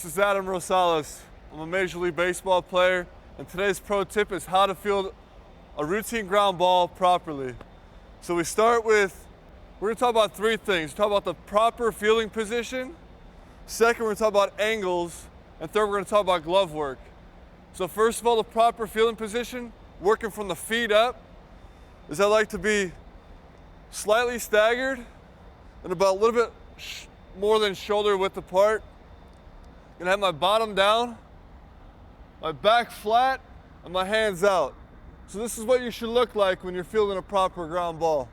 is Adam Rosales. I'm a Major League Baseball player, and today's pro tip is how to field a routine ground ball properly. So we start with, we're gonna talk about three things. Talk about the proper fielding position. Second, we're gonna talk about angles. And third, we're gonna talk about glove work. So first of all, the proper fielding position, working from the feet up, is I like to be slightly staggered and about a little bit more than shoulder width apart. Gonna have my bottom down, my back flat, and my hands out. So this is what you should look like when you're fielding a proper ground ball.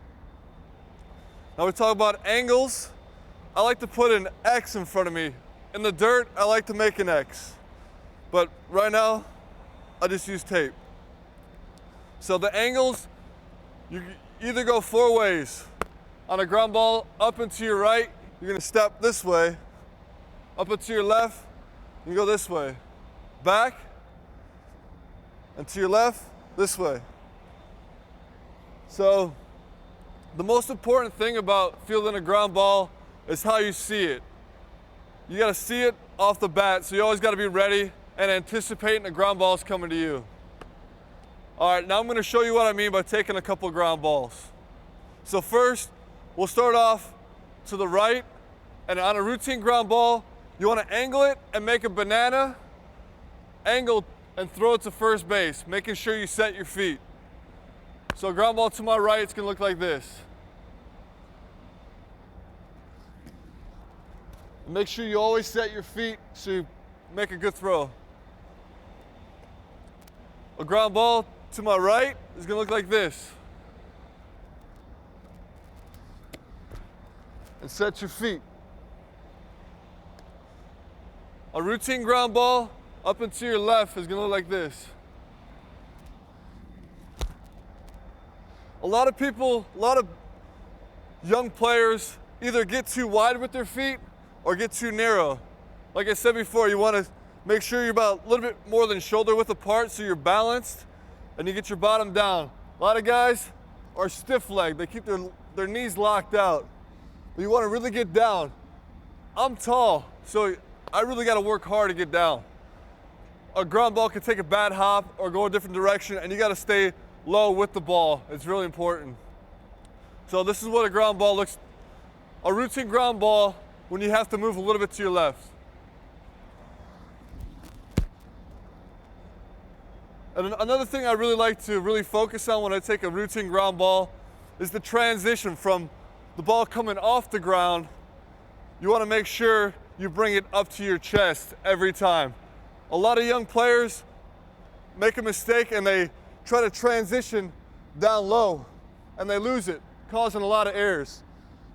Now we talk about angles. I like to put an X in front of me. In the dirt, I like to make an X. But right now, I just use tape. So the angles, you either go four ways. On a ground ball, up and to your right, you're gonna step this way. Up and to your left, you go this way. Back, and to your left, this way. So, the most important thing about fielding a ground ball is how you see it. You gotta see it off the bat, so you always gotta be ready and anticipating the ground ball is coming to you. All right, now I'm gonna show you what I mean by taking a couple ground balls. So first, we'll start off to the right, and on a routine ground ball, you wanna angle it and make a banana, angle and throw it to first base, making sure you set your feet. So a ground ball to my right, it's gonna look like this. Make sure you always set your feet so you make a good throw. A ground ball to my right is gonna look like this. And set your feet. A routine ground ball up and to your left is gonna look like this. A lot of people, a lot of young players either get too wide with their feet or get too narrow. Like I said before, you wanna make sure you're about a little bit more than shoulder width apart so you're balanced and you get your bottom down. A lot of guys are stiff-legged. They keep their knees locked out. But you wanna really get down. I'm tall, so I really gotta work hard to get down. A ground ball can take a bad hop or go a different direction, and you gotta stay low with the ball. It's really important. So this is what a ground ball looks, a routine ground ball when you have to move a little bit to your left. And another thing I really like to really focus on when I take a routine ground ball is the transition from the ball coming off the ground. You wanna make sure you bring it up to your chest every time. A lot of young players make a mistake and they try to transition down low and they lose it, causing a lot of errors.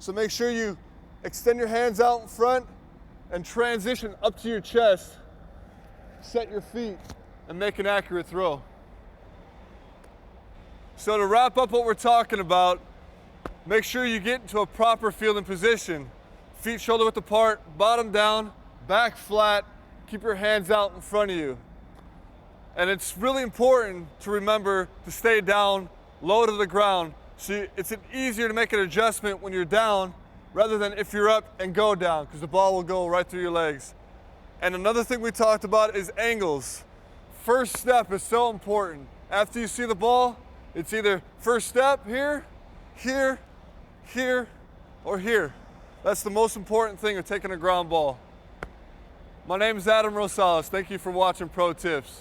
So make sure you extend your hands out in front and transition up to your chest, set your feet, and make an accurate throw. So to wrap up what we're talking about, make sure you get into a proper fielding position. Feet shoulder width apart, bottom down, back flat, keep your hands out in front of you. And it's really important to remember to stay down, low to the ground, so it's easier to make an adjustment when you're down rather than if you're up and go down, because the ball will go right through your legs. And another thing we talked about is angles. First step is so important. After you see the ball, it's either first step here, here, here, or here. That's the most important thing of taking a ground ball. My name is Adam Rosales. Thank you for watching Pro Tips.